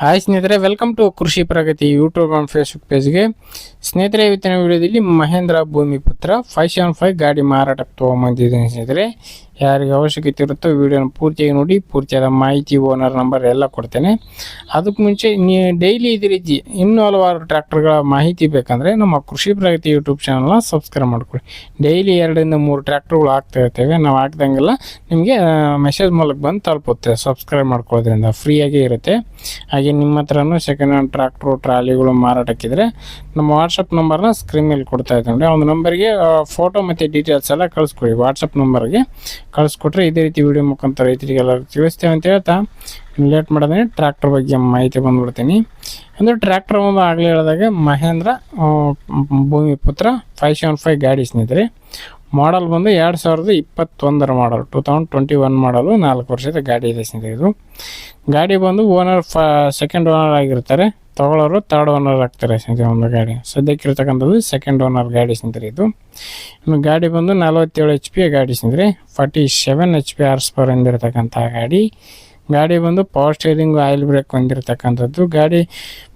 Hi ಸ್ನೇಹಿತರೆ, welcome to ಕೃಷಿ ಪ್ರಗತಿ YouTube and Facebook ಪೇಜ್ಗೆ. ಸ್ನೇಹಿತರೆ, ಇವತ್ತಿನ ವಿಡಿಯೋದಲ್ಲಿ ಮಹೇಂದ್ರ ಭೂಮಿಪುತ್ರ 575 ಗಾಡಿ ಮಾರಾಟಕ್ಕೆ ತೊಗೊಂಬಂದಿದ್ದೀನಿ. ಸ್ನೇಹಿತರೆ, ಯಾರಿಗೆ ಅವಶ್ಯಕತೆ ಇರುತ್ತೋ ವಿಡಿಯೋನ ಪೂರ್ತಿಯಾಗಿ ನೋಡಿ, ಪೂರ್ತಿಯಾದ ಮಾಹಿತಿ, ಓನರ್ ನಂಬರ್ ಎಲ್ಲ ಕೊಡ್ತೇನೆ. ಅದಕ್ಕೆ ಮುಂಚೆ ನೀವು ಡೈಲಿ ಇದೇ ರೀತಿ ಇನ್ನೂ ಹಲವಾರು ಟ್ರ್ಯಾಕ್ಟರ್ಗಳ ಮಾಹಿತಿ ಬೇಕಂದರೆ ನಮ್ಮ ಕೃಷಿ ಪ್ರಗತಿ ಯೂಟ್ಯೂಬ್ ಚಾನಲ್ನ ಸಬ್ಸ್ಕ್ರೈಬ್ ಮಾಡ್ಕೊಳ್ಳಿ. ಡೈಲಿ 2 ಇಂದ 3 ಟ್ರ್ಯಾಕ್ಟರ್ಗಳು ಆಗ್ತಾ ಇರ್ತೇವೆ. ನಾವು ಹಾಕ್ದಂಗೆಲ್ಲ ನಿಮಗೆ ಮೆಸೇಜ್ ಮೂಲಕ ಬಂದು ತಲುಪುತ್ತೆ. ಸಬ್ಸ್ಕ್ರೈಬ್ ಮಾಡ್ಕೊಳ್ಳೋದ್ರಿಂದ ಫ್ರೀಯಾಗೇ ಇರುತ್ತೆ. ಹಾಗೆ ನಿಮ್ಮ ಹತ್ರನೂ ಸೆಕೆಂಡ್ ಹ್ಯಾಂಡ್ ಟ್ರ್ಯಾಕ್ಟ್ರು ಟ್ರಾಲಿಗಳು ಮಾರಾಟಕ್ಕಿದ್ರೆ ನಮ್ಮ ವಾಟ್ಸಪ್ ನಂಬರ್ನ ಸ್ಕ್ರೀನ್ ಮೇಲೆ ಕೊಡ್ತಾ ಇದ್ದಂಗೆ ಒಂದು ನಂಬರ್ಗೆ ಫೋಟೋ ಮತ್ತು ಡೀಟೇಲ್ಸ್ ಎಲ್ಲ ಕಳಿಸ್ಕೊಡಿ. ವಾಟ್ಸಪ್ ನಂಬರ್ಗೆ ಕಳಿಸ್ಕೊಟ್ರೆ ಇದೇ ರೀತಿ ವಿಡಿಯೋ ಮುಖಾಂತರ ರೈತರಿಗೆಲ್ಲ ತಿಳಿಸ್ತೇವೆ ಅಂತ ಹೇಳ್ತಾ ಲೇಟ್ ಮಾಡೋದೇ ಟ್ರ್ಯಾಕ್ಟರ್ ಬಗ್ಗೆ ಮಾಹಿತಿ ಬಂದ್ಬಿಡ್ತೀನಿ. ಅಂದರೆ ಟ್ರ್ಯಾಕ್ಟರ್ ಒಂದು ಆಗಲೇ ಹೇಳಿದಾಗ ಮಹೇಂದ್ರ ಭೂಮಿಪುತ್ರ 575 ಗಾಡಿ ಸ್ನೇಹಿತರೆ. ಮಾಡಲ್ ಬಂದು 2021 ಮಾಡಲ್, 2021 ಮಾಡಲು 4 ವರ್ಷದ ಗಾಡಿ ಇದೆ ಸ್ನೇಹಿತರೆ. ಇದು ಗಾಡಿ ಬಂದು ಓನರ್ ಸೆಕೆಂಡ್ ಓನರ್ ಆಗಿರ್ತಾರೆ, ತಗೊಳ್ಳೋರು ಥರ್ಡ್ ಓನರ್ ಆಗ್ತಾರೆ ಸ್ನೇಹಿತರೆ. ಒಂದು ಗಾಡಿ ಸದ್ಯಕ್ಕಿರ್ತಕ್ಕಂಥದ್ದು ಸೆಕೆಂಡ್ ಓನರ್ ಗಾಡಿ ಸ್ನೇಹಿತರೆ. ಇದು ಇನ್ನು ಗಾಡಿ ಬಂದು 47 HP ಗಾಡಿ ಸ್ನೇಹಿತರೆ. 47 HP ಹಾರ್ಸ್ ಪವರ್ ಹೊಂದಿರತಕ್ಕಂಥ ಗಾಡಿ ಬಂದು ಪವರ್ ಸ್ಟೇರಿಂಗು, ಆಯಿಲ್ ಬ್ರೇಕ್ ಹೊಂದಿರತಕ್ಕಂಥದ್ದು ಗಾಡಿ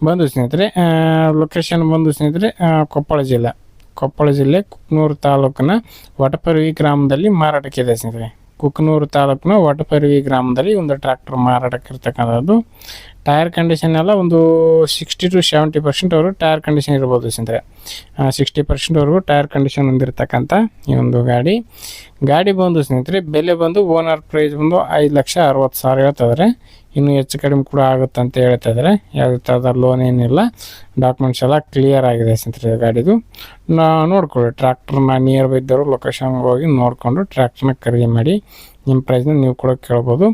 ಬಂದು ಸ್ನೇಹಿತರೆ. ಲೊಕೇಶನ್ ಬಂದು ಸ್ನೇಹಿತರೆ ಕೊಪ್ಪಳ ಜಿಲ್ಲೆ ಕುಕ್ನೂರು ತಾಲೂಕಿನ ವಟಪರ್ವಿ ಗ್ರಾಮದಲ್ಲಿ ಮಾರಾಟಕ್ಕಿದೆ ಸ್ನೇಹಿತರೆ. ಕುಕ್ನೂರು ತಾಲೂಕಿನ ವಟಪರ್ವಿ ಗ್ರಾಮದಲ್ಲಿ ಒಂದು ಟ್ರ್ಯಾಕ್ಟರ್ ಮಾರಾಟಕ್ಕಿರ್ತಕ್ಕಂಥದ್ದು. ಟೈರ್ ಕಂಡೀಷನ್ ಎಲ್ಲ ಒಂದು 60 to 70% ಟೈರ್ ಕಂಡೀಷನ್ ಇರ್ಬೋದು ಸ್ನೇಹಿತರೆ. 60% ಟೈರ್ ಕಂಡೀಷನ್ ಹೊಂದಿರತಕ್ಕಂಥ ಈ ಒಂದು ಗಾಡಿ ಬಂದು ಸ್ನೇಹಿತರೆ ಬೆಲೆ ಬಂದು ಓನರ್ ಪ್ರೈಸ್ ಬಂದು 5,60,000 ಹೇಳ್ತಿದ್ದಾರೆ. ಇನ್ನೂ ಹೆಚ್ಚು ಕಡಿಮೆ ಕೂಡ ಆಗುತ್ತೆ ಅಂತ ಹೇಳ್ತಾ ಇದ್ದಾರೆ. ಯಾವುದೇ ಥರದ ಲೋನ್ ಏನಿಲ್ಲ, ಡಾಕ್ಯುಮೆಂಟ್ಸ್ ಎಲ್ಲ ಕ್ಲಿಯರ್ ಆಗಿದೆ ಸ್ನೇಹಿತರೆ. ಗಾಡಿದು ನೋಡ್ಕೊಳ್ಳಿ. ಟ್ರ್ಯಾಕ್ಟರ್ನ ನಿಯರ್ ಬೈ ಇದ್ದವರು ಲೊಕೇಶನ್ಗೆ ಹೋಗಿ ನೋಡಿಕೊಂಡು ಟ್ರ್ಯಾಕ್ಟರ್ನ ಖರೀದಿ ಮಾಡಿ ನಿಮ್ಮ ಪ್ರೈಸ್ನ ನೀವು ಕೂಡ ಕೇಳ್ಬೋದು.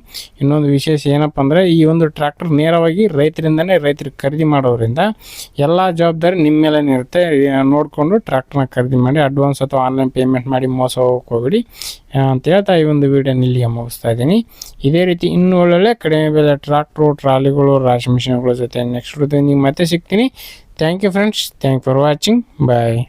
ಇನ್ನೊಂದು ವಿಶೇಷ ಏನಪ್ಪ ಅಂದರೆ, ಈ ಒಂದು ಟ್ರ್ಯಾಕ್ಟರ್ ನೇರವಾಗಿ ರೈತರಿಗೆ ಖರೀದಿ ಮಾಡೋದ್ರಿಂದ ಎಲ್ಲ ಜವಾಬ್ದಾರಿ ನಿಮ್ಮ ಮೇಲೆ ಇರುತ್ತೆ. ನೋಡಿಕೊಂಡು ಟ್ರ್ಯಾಕ್ಟರ್ನ ಖರೀದಿ ಮಾಡಿ ಅಡ್ವಾನ್ಸ್ ಅಥವಾ ಆನ್ಲೈನ್ ಪೇಮೆಂಟ್ ಮಾಡಿ ಮೋಸ ಹೋಗಕ್ಕೆ ಹೋಗ್ಬೇಡಿ ಅಂತ ಹೇಳ್ತಾ ಈ ಒಂದು ವಿಡಿಯೋನ ಇಲ್ಲಿಗೆ ಮುಗಿಸ್ತಾ ಇದ್ದೀನಿ. ಇದೇ ರೀತಿ ಇನ್ನೂ ಒಳ್ಳೊಳ್ಳೆ ಕಡಿಮೆ ಬೆಲೆ ಟ್ರ್ಯಾಕ್ಟ್ರು, ಟ್ರಾಲಿಗಳು, ರಾಶಿ ಮಿಷಿನ್ಗಳ ಜೊತೆ ನೆಕ್ಸ್ಟ್ ವಿಡಿಯೋದಲ್ಲಿ ನೀವು ಮತ್ತೆ ಸಿಗ್ತೀನಿ. Thank you friends. Thank for watching. Bye.